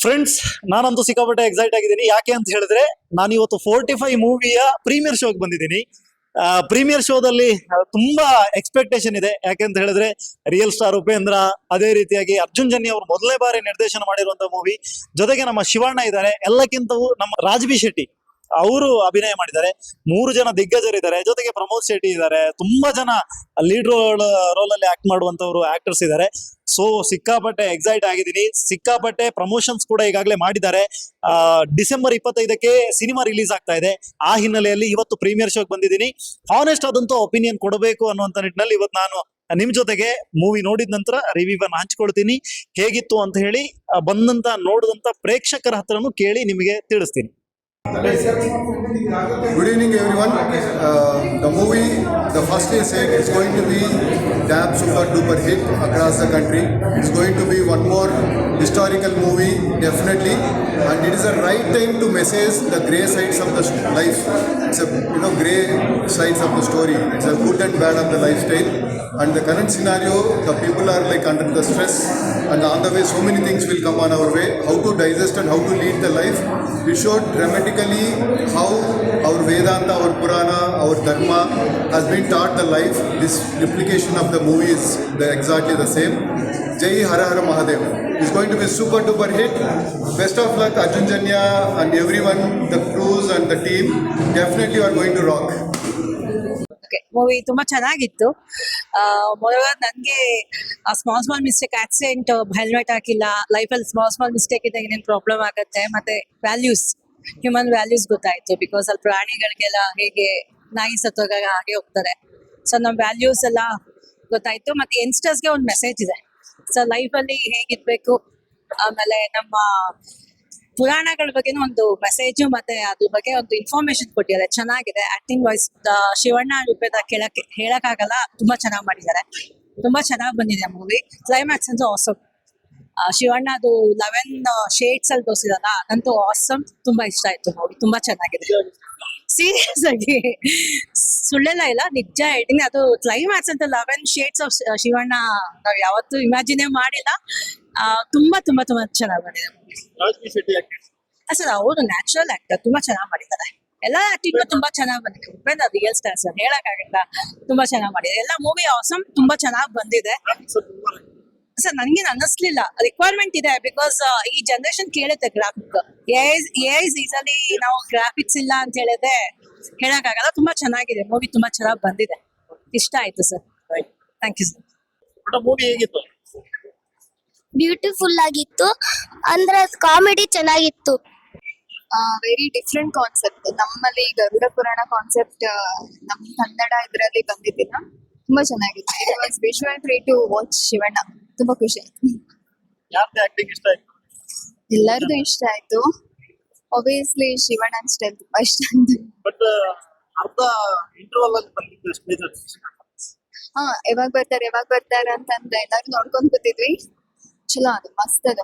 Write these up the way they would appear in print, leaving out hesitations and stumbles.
Friends, ನಾನಂತೂ ಸಿಕ್ಕಾಪಟ್ಟೆ excite ಆಗಿದ್ದೀನಿ. ಯಾಕೆ ಅಂತ ಹೇಳಿದ್ರೆ ನಾನು ಇವತ್ತು 45 ಮೂವಿಯ ಪ್ರೀಮಿಯರ್ ಶೋಗೆ ಬಂದಿದ್ದೀನಿ. ಪ್ರೀಮಿಯರ್ ಶೋದಲ್ಲಿ ತುಂಬಾ ಎಕ್ಸ್ಪೆಕ್ಟೇಷನ್ ಇದೆ. ಯಾಕೆ ಅಂತ ಹೇಳಿದ್ರೆ ರಿಯಲ್ ಸ್ಟಾರ್ ಉಪೇಂದ್ರ, ಅದೇ ರೀತಿಯಾಗಿ ಅರ್ಜುನ್ ಜನ್ಯ ಅವರು ಮೊದಲನೇ ಬಾರಿ ನಿರ್ದೇಶನ ಮಾಡಿರುವಂತ ಮೂವಿ, ಜೊತೆಗೆ ನಮ್ಮ ಶಿವಣ್ಣ ಇದ್ದಾರೆ, ಎಲ್ಲಕ್ಕಿಂತವೂ ನಮ್ಮ ರಾಜ್ಬಿ ಶೆಟ್ಟಿ ಅವರು ಅಭಿನಯ ಮಾಡಿದ್ದಾರೆ. 3 ಜನ ದಿಗ್ಗಜರಿದ್ದಾರೆ, ಜೊತೆಗೆ ಪ್ರಮೋದ್ ಶೆಟ್ಟಿ ಇದ್ದಾರೆ, ತುಂಬಾ ಜನ ಲೀಡ್ ರೋಲ್ ಅಲ್ಲಿ ಆಕ್ಟ್ ಮಾಡುವಂತವ್ರು ಆಕ್ಟರ್ಸ್ ಇದ್ದಾರೆ. ಸೊ ಸಿಕ್ಕಾಪಟ್ಟೆ ಎಕ್ಸೈಟ್ ಆಗಿದ್ದೀನಿ. ಸಿಕ್ಕಾಪಟ್ಟೆ ಪ್ರಮೋಷನ್ಸ್ ಕೂಡ ಈಗಾಗಲೇ ಮಾಡಿದ್ದಾರೆ. ಡಿಸೆಂಬರ್ 25ಕ್ಕೆ ಸಿನಿಮಾ ರಿಲೀಸ್ ಆಗ್ತಾ ಇದೆ. ಆ ಹಿನ್ನೆಲೆಯಲ್ಲಿ ಇವತ್ತು ಪ್ರೀಮಿಯರ್ ಶೋಗೆ ಬಂದಿದ್ದೀನಿ. ಹಾನೆಸ್ಟ್ ಆದಂತ ಒಪಿನಿಯನ್ ಕೊಡಬೇಕು ಅನ್ನುವಂತ ನಿಟ್ಟಿನಲ್ಲಿ ಇವತ್ತು ನಾನು ನಿಮ್ ಜೊತೆಗೆ ಮೂವಿ ನೋಡಿದ ನಂತರ ರಿವ್ಯೂ ಅನ್ನು ಹಂಚ್ಕೊಳ್ತೀನಿ. ಹೇಗಿತ್ತು ಅಂತ ಹೇಳಿ ಬಂದಂತ ನೋಡಿದಂತ ಪ್ರೇಕ್ಷಕರ ಹತ್ರನೂ ಕೇಳಿ ನಿಮಗೆ ತಿಳಿಸ್ತೀನಿ. Good evening, everyone. The movie, the first day said, it's going to be damn super duper hit across the country. It's going to be one more historical movie, definitely, and it is the right time to message the grey sides of the life. It's a grey sides of the story. It's a good and bad of the lifestyle. And the current scenario, the people are like under the stress, and on the way so many things will come on our way. How to digest and how to lead the life. We showed dramatically how our Vedanta, our Purana, our Dharma has been taught the life. This replication of the movie is exactly the same. Jai Hara Hara Mahadev. It's going to be super duper hit. Best of luck Arjun Janya and everyone, the crews and the team. Definitely are going to rock. Movie ತುಂಬಾ ಚೆನ್ನಾಗಿತ್ತು. ಮೊದಲ ನನಗೆ small mistake, accident, helmet ಹಾಕಿಲ್ಲ, ಲೈಫಲ್ಲಿ small mistake ಇದ್ದಾಗ ಏನೇನು problem ಆಗುತ್ತೆ, ಮತ್ತೆ ವ್ಯಾಲ್ಯೂಸ್, ಹ್ಯೂಮನ್ ವ್ಯಾಲ್ಯೂಸ್ ಗೊತ್ತಾಯ್ತು. ಬಿಕಾಸ್ ಅಲ್ಲಿ ಪ್ರಾಣಿಗಳಿಗೆಲ್ಲ ಹೇಗೆ ನಾಯಿ ಸತ್ತೋಗಾಗ ಹಾಗೆ ಹೋಗ್ತಾರೆ. ಸೊ ನಮ್ಮ ವ್ಯಾಲ್ಯೂಸ್ ಎಲ್ಲ ಗೊತ್ತಾಯ್ತು. ಮತ್ತೆ ಯಂಗ್ಸ್ಟರ್ಸ್ಗೆ ಒಂದು ಮೆಸೇಜ್ ಇದೆ. ಸೊ ಲೈಫಲ್ಲಿ ಹೇಗಿರ್ಬೇಕು, ಆಮೇಲೆ ನಮ್ಮ ಪುರಾಣಗಳ ಬಗ್ಗೆನೂ ಒಂದು ಮೆಸೇಜು ಮತ್ತೆ ಅದ್ರ ಬಗ್ಗೆ ಒಂದು ಇನ್ಫಾರ್ಮೇಶನ್ ಕೊಟ್ಟಿದ್ದಾರೆ. ಚೆನ್ನಾಗಿದೆ. ಆಕ್ಟಿಂಗ್ ವಾಯ್ಸ್ ಶಿವಣ್ಣ ರೂಪದ ಹೇಳಕ್ಕಾಗಲ್ಲ, ತುಂಬಾ ಚೆನ್ನಾಗಿ ಮಾಡಿದ್ದಾರೆ. ತುಂಬಾ ಚೆನ್ನಾಗಿ ಬಂದಿದೆ ಮೂವಿ. ಕ್ಲೈಮ್ಯಾಕ್ಸ್ ಅಂತೂ ಆಸಮ್. ಶಿವಣ್ಣ ಅದು 11 ಶೇಡ್ಸ್ ಅಲ್ಲಿ ತೋರಿಸಿದಲ್ಲ, ಅದಂತೂ ಆಸಮ್. ತುಂಬಾ ಇಷ್ಟ ಆಯ್ತು ಮೂವಿ. ತುಂಬಾ ಚೆನ್ನಾಗಿದೆ. ಸೀರಿಯಸ್ ಆಗಿ ಸುಳ್ಳೆಲ್ಲ ಇಲ್ಲ, ನಿಜ ಹೇಳ್ತೀನಿ. ಅದು ಕ್ಲೈಮ್ಯಾಕ್ಸ್ ಅಂತ 11 ಶೇಡ್ಸ್ ಆಫ್ ಶಿವಣ್ಣ ನಾವ್ ಯಾವತ್ತೂ ಇಮ್ಯಾಜಿನೇ ಮಾಡಿಲ್ಲ. ತುಂಬಾ ತುಂಬಾ ತುಂಬಾ ಚೆನ್ನಾಗಿ ಮಾಡಿದೆ ಸರ್. ಅವರು ನ್ಯಾಚುರಲ್ ಆಕ್ಟರ್, ತುಂಬಾ ಚೆನ್ನಾಗಿ ಮಾಡಿದ್ದಾರೆ. ಎಲ್ಲ ಆಕ್ಟಿಂಗ್ ತುಂಬಾ ಚೆನ್ನಾಗಿ ಬಂದಿದೆ. ಉಪೇಂದ್ರ ರಿಯಲ್ ಸ್ಟಾರ್ ಸರ್, ಹೇಳಕ್ಕಾಗಲ್ಲ, ತುಂಬಾ ಚೆನ್ನಾಗಿ ಮಾಡಿದೆ. ಎಲ್ಲ ಮೂವಿ ಆಸಮ್, ತುಂಬಾ ಚೆನ್ನಾಗಿ ಬಂದಿದೆ ಸರ್. ನನ್ಗೇನು ಅನ್ನಿಸ್ಲಿಲ್ಲ, ರಿಕ್ವೈರ್ಮೆಂಟ್ ಇದೆ. ಬಿಕಾಸ್ ಈ ಜನರೇಷನ್ ಕೇಳುತ್ತೆ ಗ್ರಾಫಿಕ್. ಈಸಲಿ ನಾವು ಗ್ರಾಫಿಕ್ಸ್ ಇಲ್ಲ ಅಂತ ಹೇಳಿದ್ರೆ ಹೇಳಕ್ಕಾಗಲ್ಲ. ತುಂಬಾ ಚೆನ್ನಾಗಿದೆ ಮೂವಿ, ತುಂಬಾ ಚೆನ್ನಾಗಿ ಬಂದಿದೆ. ಇಷ್ಟ ಆಯ್ತು sir. Thank you sir. Movie ಹೇಗಿತ್ತು? ಬ್ಯೂಟಿಫುಲ್ ಆಗಿತ್ತು. ಅಂದ್ರೆ ಕಾಮಿಡಿ ಚೆನ್ನಾಗಿತ್ತು. Very different concept. ನಮ್ಮಲ್ಲಿ ಗರುಡ ಪುರಾಣ ಕಾನ್ಸೆಪ್ಟ್ ನಮ್ ಕನ್ನಡ ಇದರಲ್ಲಿ ಬಂದಿದ್ದಿಲ್ಲ. ತುಂಬಾ ಚೆನ್ನಾಗಿತ್ತು. It was visual treat to watch Shivanna. ತುಂಬಾ ಖುಷಿ ಆಯ್ತು. ಯಾರ್ದು ಆಕ್ಟಿಂಗ್ ಇಷ್ಟ ಆಯ್ತು? ಎಲ್ಲರಿಗೂ ಇಷ್ಟ ಆಯ್ತು. ಆಬ್ವಿಯಸ್ಲಿ ಶಿವಣ್ಣನ ಸ್ಟೈಲ್ ತುಂಬಾ ಇಷ್ಟ ಆಯ್ತು. ಬಟ್ ಅರ್ಧ ಇಂಟರ್ವಲ್ ಅಲ್ಲಿ ಬಂದಿದ್ದು ಸ್ಟೇಜ್ ಯಾವಾಗ ಬರ್ತಾರೆ ಅಂತಂದ್ರೆ ಎಲ್ಲರೂ ನೋಡ್ಕೊಂಡ್ ಕೂತಿದ್ವಿ. ಚಲೋ ಅದು, ಮಸ್ತ್ ಅದು.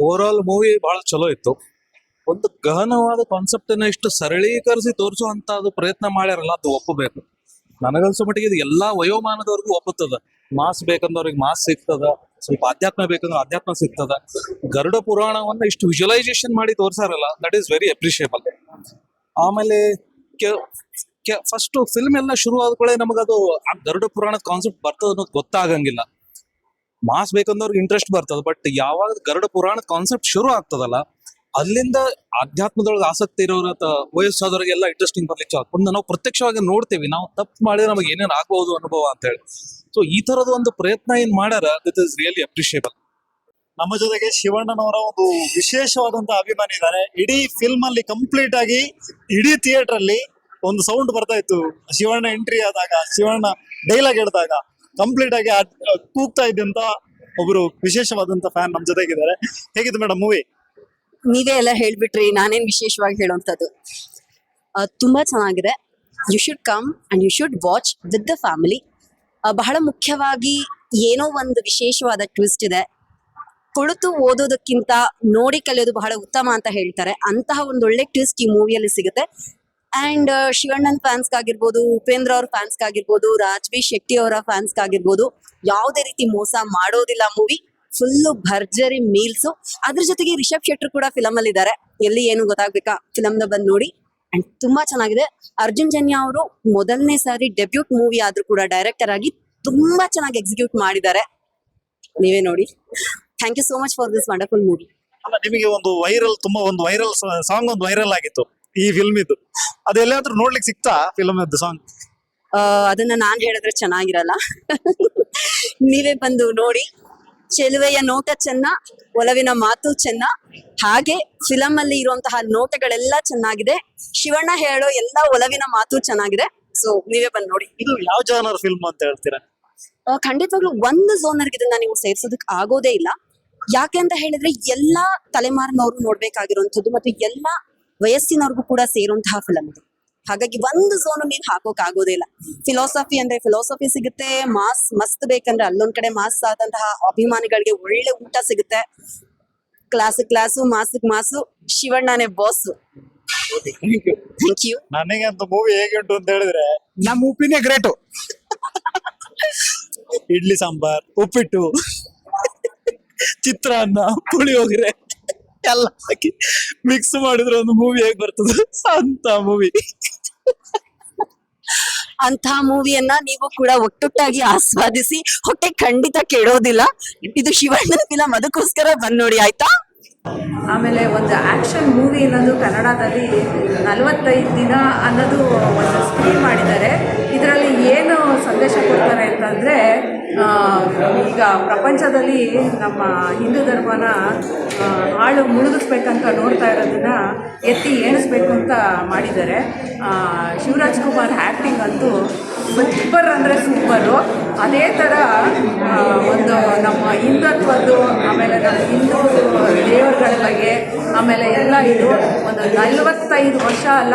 ಓವರ್ ಆಲ್ ಮೂವಿ ಬಹಳ ಚಲೋ ಇತ್ತು. ಒಂದು ಗಹನವಾದ ಕಾನ್ಸೆಪ್ಟ್ ಅನ್ನ ಇಷ್ಟು ಸರಳೀಕರಿಸಿ ತೋರಿಸುವಂತ ಅದು ಪ್ರಯತ್ನ ಮಾಡ್ಯಾರಲ್ಲ, ಅದು ಒಪ್ಪಬೇಕು. ನನಗನ್ಸೋ ಮಟ್ಟಿಗೆ ಇದು ಎಲ್ಲಾ ವಯೋಮಾನದವ್ರಿಗೂ ಒಪ್ಪುತ್ತದ. ಮಾಸ್ ಬೇಕಂದವ್ರಿಗೆ ಮಾಸ್ ಸಿಗ್ತದ, ಸ್ವಲ್ಪ ಅಧ್ಯಾತ್ಮ ಬೇಕಂದ್ರೆ ಅಧ್ಯಾತ್ಮ ಸಿಗ್ತದ. ಗರುಡ ಪುರಾಣವನ್ನ ಇಷ್ಟು ವಿಜುವಲೈಸೇಷನ್ ಮಾಡಿ ತೋರ್ಸಾರಲ್ಲ, ದಟ್ ಈಸ್ ವೆರಿ ಅಪ್ರಿಷಿಯೇಬಲ್. ಆಮೇಲೆ ಫಸ್ಟ್ ಫಿಲ್ಮ್ ಎಲ್ಲ ಶುರು ಆದ್ಕೊಳ್ಳೆ ನಮಗದು ಆ ಗರುಡ ಪುರಾಣದ ಕಾನ್ಸೆಪ್ಟ್ ಬರ್ತದ ಅನ್ನೋದು ಗೊತ್ತಾಗಂಗಿಲ್ಲ. ಮಾಸ್ ಬೇಕಂದವ್ರಿಗೆ ಇಂಟ್ರೆಸ್ಟ್ ಬರ್ತದ. ಬಟ್ ಯಾವಾಗ ಗರುಡ ಪುರಾಣದ ಕಾನ್ಸೆಪ್ಟ್ ಶುರು ಆಗ್ತದಲ್ಲ, ಅಲ್ಲಿಂದ ಆಧ್ಯಾತ್ಮದೊಳಗೆ ಆಸಕ್ತಿ ಇರೋರ ವಯಸ್ಸಾದವ್ರಿಗೆಲ್ಲ ಇಂಟ್ರೆಸ್ಟಿಂಗ್ ಬರ್ಲಿಕ್ಕೆ ಚಾಲು. ನಾವು ಪ್ರತ್ಯಕ್ಷವಾಗಿ ನೋಡ್ತೇವಿ, ನಾವು ತಪ್ಪು ಮಾಡಿದ್ರೆ ನಮಗೆ ಏನೇನು ಆಗ್ಬಹುದು ಅನುಭವ ಅಂತ ಹೇಳಿ. ಸೊ ಈ ತರದ ಒಂದು ಪ್ರಯತ್ನ ಏನ್ ಮಾಡ್ಯಾರ, ದಿಟ್ ಇಸ್ ರಿಯಲಿ ಅಪ್ರಿಷಿಯೇಬಲ್. ನಮ್ಮ ಜೊತೆಗೆ ಶಿವಣ್ಣನವರ ಒಂದು ವಿಶೇಷವಾದಂತಹ ಅಭಿಮಾನಿ ಇದ್ದಾರೆ. ಇಡೀ ಫಿಲ್ಮ್ ಅಲ್ಲಿ ಕಂಪ್ಲೀಟ್ ಆಗಿ ಇಡೀ ಥಿಯೇಟರ್ ಅಲ್ಲಿ ಒಂದು ಸೌಂಡ್ ಬರ್ತಾ ಇತ್ತು. ಶಿವಣ್ಣ ಎಂಟ್ರಿ ಆದಾಗ, ಶಿವಣ್ಣ ಡೈಲಾಗ್ ಹೇಳಿದಾಗ ಕಂಪ್ಲೀಟ್ ಆಗಿ ಕೂಗ್ತಾ ಇದ್ದಂತ ಒಬ್ರು ವಿಶೇಷವಾದಂತ ಫ್ಯಾನ್ ನಮ್ಮ ಜೊತೆಗಿದ್ದಾರೆ. ಹೇಗಿತ್ತು ಮೇಡಮ್ ಮೂವಿ? ನೀವೇ ಎಲ್ಲ ಹೇಳ್ಬಿಟ್ರಿ, ನಾನೇನ್ ವಿಶೇಷವಾಗಿ ಹೇಳುವಂಥದ್ದು. ತುಂಬಾ ಚೆನ್ನಾಗಿದೆ. You should come and you should watch with the family. ಬಹಳ ಮುಖ್ಯವಾಗಿ ಏನೋ ಒಂದು ವಿಶೇಷವಾದ ಟ್ವಿಸ್ಟ್ ಇದೆ. ಕುಳಿತು ಓದೋದಕ್ಕಿಂತ ನೋಡಿ ಕಲಿಯೋದು ಬಹಳ ಉತ್ತಮ ಅಂತ ಹೇಳ್ತಾರೆ. ಅಂತಹ ಒಂದೊಳ್ಳೆ ಟ್ವಿಸ್ಟ್ ಈ ಮೂವಿಯಲ್ಲಿ ಸಿಗುತ್ತೆ. ಅಂಡ್ ಶಿವಣ್ಣನ್ ಫ್ಯಾನ್ಸ್ಗಾಗಿರ್ಬೋದು, ಉಪೇಂದ್ರ ಅವ್ರ ಫ್ಯಾನ್ಸ್ಗಾಗಿರ್ಬೋದು, ರಾಜ್ಬಿ ಶೆಟ್ಟಿ ಅವರ ಫ್ಯಾನ್ಸ್ಗಾಗಿರ್ಬೋದು, ಯಾವುದೇ ರೀತಿ ಮೋಸ ಮಾಡೋದಿಲ್ಲ ಮೂವಿ. ಫುಲ್ಲು ಭರ್ಜರಿ ಮೀಲ್ಸು. ಅದ್ರ ಜೊತೆಗೆ ರಿಷಬ್ ಶೆಟ್ರು ಕೂಡ ಫಿಲಮ್ ಅಲ್ಲಿ ಇದ್ದಾರೆ. ಎಲ್ಲಿ ಏನು ಗೊತ್ತಾಗ್ಬೇಕಾ, ಫಿಲಮ್ನ ಬಂದು ನೋಡಿ. ಅಂಡ್ ತುಂಬಾ ಚೆನ್ನಾಗಿದೆ. ಅರ್ಜುನ್ ಜನ್ಯ ಅವರು ಮೊದಲನೇ ಸಾರಿ ಡೆಬ್ಯೂಟ್ ಮೂವಿ ಆದ್ರೂ ಕೂಡ ಡೈರೆಕ್ಟರ್ ಆಗಿ ತುಂಬಾ ಚೆನ್ನಾಗಿ ಎಕ್ಸಿಕ್ಯೂಟ್ ಮಾಡಿದ್ದಾರೆ. ನೀವೇ ನೋಡಿ. Thank you so much for this wonderful movie. ಅಲ್ಲ, ನಿಮಗೆ ಒಂದು ವೈರಲ್ ಸಾಂಗ್ ಒಂದು ವೈರಲ್ ಆಗಿತ್ತು ಈ ಫಿಲ್ಮ್ ಇದ್ದು, ಅದೆಲ್ಲಾದ್ರೂ ನೋಡ್ಲಿಕ್ಕೆ ಸಿಕ್ತಾ ಫಿಲ್ಮ್ ಇದ್ದು ಸಾಂಗ್? ಅದನ್ನ ನಾನ್ ಹೇಳಿದ್ರೆ ಚೆನ್ನಾಗಿರಲ್ಲ. ನೀವೇ ಬಂದು ನೋಡಿ. ಚೆಲುವೆಯ ನೋಟ ಚೆನ್ನ, ಒಲವಿನ ಮಾತು ಚೆನ್ನ. ಹಾಗೆ ಫಿಲಮ್ ಅಲ್ಲಿ ಇರುವಂತಹ ನೋಟಗಳೆಲ್ಲ ಚೆನ್ನಾಗಿದೆ. ಶಿವಣ್ಣ ಹೇಳೋ ಎಲ್ಲ ಒಲವಿನ ಮಾತು ಚೆನ್ನಾಗಿದೆ. ಸೊ ನೀವೇ ಬಂದು ನೋಡಿ. ಇದು ಯಾವ ಜಾನರ್ ಫಿಲ್ಮ್ ಅಂತ ಹೇಳ್ತೀರಾ? ಖಂಡಿತವಾಗ್ಲೂ ಒಂದು ಝೋನರ್ಗೆ ಇದನ್ನ ನೀವು ಸೇರ್ಸೋದಕ್ಕೆ ಆಗೋದೇ ಇಲ್ಲ. ಯಾಕೆ ಅಂತ ಹೇಳಿದ್ರೆ ಎಲ್ಲಾ ತಲೆಮಾರಿನವ್ರು ನೋಡ್ಬೇಕಾಗಿರುವಂಥದ್ದು ಮತ್ತು ಎಲ್ಲಾ ವಯಸ್ಸಿನವ್ರಿಗೂ ಕೂಡ ಸೇರುವಂತಹ ಫಿಲಮ್ ಇದು. ಹಾಗಾಗಿ ಒಂದು ಝೋನ್ ನೀವು ಹಾಕೋಕ್ ಆಗೋದೇ ಇಲ್ಲ. ಫಿಲಾಸಫಿ ಅಂದ್ರೆ ಫಿಲಾಸಫಿ ಸಿಗುತ್ತೆ, ಮಾಸ್ ಮಸ್ತ್ ಬೇಕಂದ್ರೆ ಅಲ್ಲೊಂದ್ ಕಡೆ ಮಾಸ್ ಆದಂತಹ ಅಭಿಮಾನಿಗಳಿಗೆ ಒಳ್ಳೆ ಊಟ ಸಿಗುತ್ತೆ. ಕ್ಲಾಸು ಮಾಸು ಶಿವಣ್ಣನೇ ಬಾಸ್. Thank you. ನನಗೆ ಅಂತ ಮೂವಿ ಹೇಗೆ ಉಂಟು ಅಂತ ಹೇಳಿದ್ರೆ, ನಮ್ಮ ಉಪ್ಪಿನೇ ಗ್ರೇಟು. ಇಡ್ಲಿ ಸಾಂಬಾರ್, ಉಪ್ಪಿಟ್ಟು, ಚಿತ್ರಾನ್ನ, ಪುಳಿಯೋಗರೆ ಎಲ್ಲ ಹಾಕಿ ಮಿಕ್ಸ್ ಮಾಡಿದ್ರೆ ಒಂದು ಮೂವಿ ಹೇಗೆ ಬರ್ತದೆ ಅಂತ ಮೂವಿ. ಅಂತ ಮೂವಿಯನ್ನ ನೀವು ಕೂಡ ಒಟ್ಟೊಟ್ಟಾಗಿ ಆಸ್ವಾದಿಸಿ. ಹೊಟ್ಟೆ ಖಂಡಿತ ಕೆಡೋದಿಲ್ಲ. ಇದು ಶಿವಣ್ಣನ ಫಿಲಂ, ಅದಕ್ಕೋಸ್ಕರ ಬಂದ್ ನೋಡಿ ಆಯ್ತಾ. ಆಮೇಲೆ ಒಂದು ಆಕ್ಷನ್ ಮೂವಿ ಅನ್ನೋದು ಕನ್ನಡದಲ್ಲಿ 45 ದಿನ ಅನ್ನೋದು ಒಂದು ಸ್ಕ್ರೀನ್ ಮಾಡಿದ್ದಾರೆ. ಇದರಲ್ಲಿ ಏನು ಸಂದೇಶ ಕೊಡ್ತಾರೆ ಅಂತಂದರೆ, ಈಗ ಪ್ರಪಂಚದಲ್ಲಿ ನಮ್ಮ ಹಿಂದೂ ಧರ್ಮನ ಹಾಳು ಮುಳುಗಿಸ್ಬೇಕಂತ ನೋಡ್ತಾ ಇರೋದನ್ನ ಎತ್ತಿ ಏಣಿಸ್ಬೇಕು ಅಂತ ಮಾಡಿದ್ದಾರೆ. ಶಿವರಾಜ್ ಕುಮಾರ್ ಆ್ಯಕ್ಟಿಂಗ್ ಅಂತೂ ಸೂಪರ್ ಅಂದರೆ ಸೂಪರು. ಅದೇ ಥರ ಒಂದು ನಮ್ಮ ಹಿಂದುತ್ವದ್ದು, ಆಮೇಲೆ ನಮ್ಮ ಹಿಂದೂ ದೇವರುಗಳ ಬಗ್ಗೆ, ಆಮೇಲೆ ಎಲ್ಲ ಇದು ಒಂದು 45 ವರ್ಷ ಅಲ್ಲ,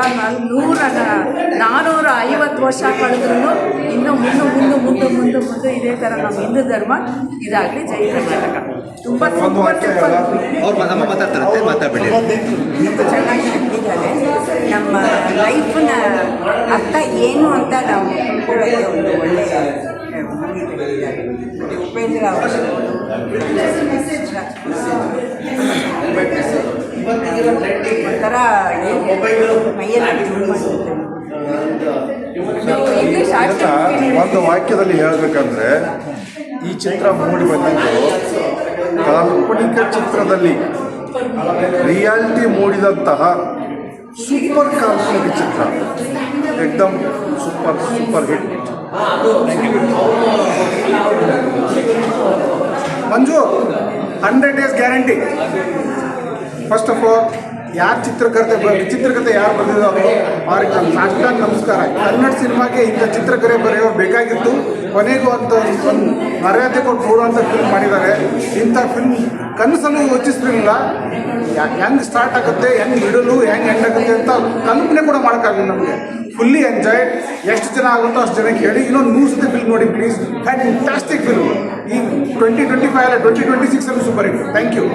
450 ವರ್ಷ ಕಳೆದ್ರೂ ಇನ್ನೂ ಮುಂದೆ ಇದೇ ಥರ ನಮ್ಮ ಹಿಂದೂ ಧರ್ಮ ಇದಾಗಲಿ. ಜೈ ಕರ್ನಾಟಕ. ತುಂಬ ಸೂಪರ್ ಚೆನ್ನಾಗಿ ನಡೀತಿದ್ದಾರೆ. ನಮ್ಮ ಲೈಫ್ನ ಅರ್ಥ ಏನು ಅಂತ ನಾವು ತಿಳ್ಕೊಳ್ಳೋಕ್ಕೆ ಒಂದು ಒಳ್ಳೆಯ ಮೂವಿ ತೆಗೆದಿದ್ದಾರೆ. ಉಪೇಂದ್ರ ಅವರು ಒಂಥರ ಮೈಯಲ್ಲಿ ಇಂಗ್ಲೀಷ್ ಒಂದು ವಾಕ್ಯದಲ್ಲಿ ಹೇಳಬೇಕಂದ್ರೆ, ಈ ಚಿತ್ರ ಮೂಡಿ ಬಂದಿದ್ದು ಕಾಲ್ಪನಿಕ ಚಿತ್ರದಲ್ಲಿ ರಿಯಾಲಿಟಿ ಮೂಡಿದಂತಹ ಸೂಪರ್ ಕಾಲ್ಪನಿಕ ಚಿತ್ರ. ಏಕ್ದಮ್ super hit. Manju 100 days guarantee. First of all ಯಾರು ಚಿತ್ರಕಥೆ ಯಾರು ಬರೆದಿದ್ದಾರೋ ಅವ್ರಿಗೆ ನನ್ನ ಸಾಷ್ಟಾಂಗ ನಮಸ್ಕಾರ. ಕನ್ನಡ ಸಿನಿಮಾಗೆ ಇಂಥ ಚಿತ್ರಕಥೆ ಬರೆಯೋ ಬೇಕಾಗಿತ್ತು. ಕೊನೆಗೂ ಅಂತ ಒಂದು ಮರ್ಯಾದೆ ಕೊಟ್ಟು ನೋಡುವಂಥ ಫಿಲ್ಮ್ ಮಾಡಿದ್ದಾರೆ. ಇಂಥ ಫಿಲ್ಮ್ ಕನಸಲ್ಲೂ ಯೋಚಿಸ್ತಿರಲಿಲ್ಲ. ಹೆಂಗೆ ಸ್ಟಾರ್ಟ್ ಆಗುತ್ತೆ, ಹೆಂಗೆ ಮಿಡಲು, ಹೆಂಗೆ ಎಂಡ್ ಆಗುತ್ತೆ ಅಂತ ಕಲ್ಪನೆ ಕೂಡ ಮಾಡೋಕ್ಕಾಗಲಿಲ್ಲ ನಮಗೆ. Fully enjoy. ಎಷ್ಟು ಜನ ಆಗುತ್ತೋ ಅಷ್ಟು ಜನಕ್ಕೆ ಹೇಳಿ ಇನ್ನೊಂದು 100 ಸತಿ ಫಿಲ್ಮ್ ನೋಡಿ ಪ್ಲೀಸ್. Fantastic film. ಈ 2025 ಅಲ್ಲ 2026 ಸೂಪರ್ ಹಿಟ್. Thank you.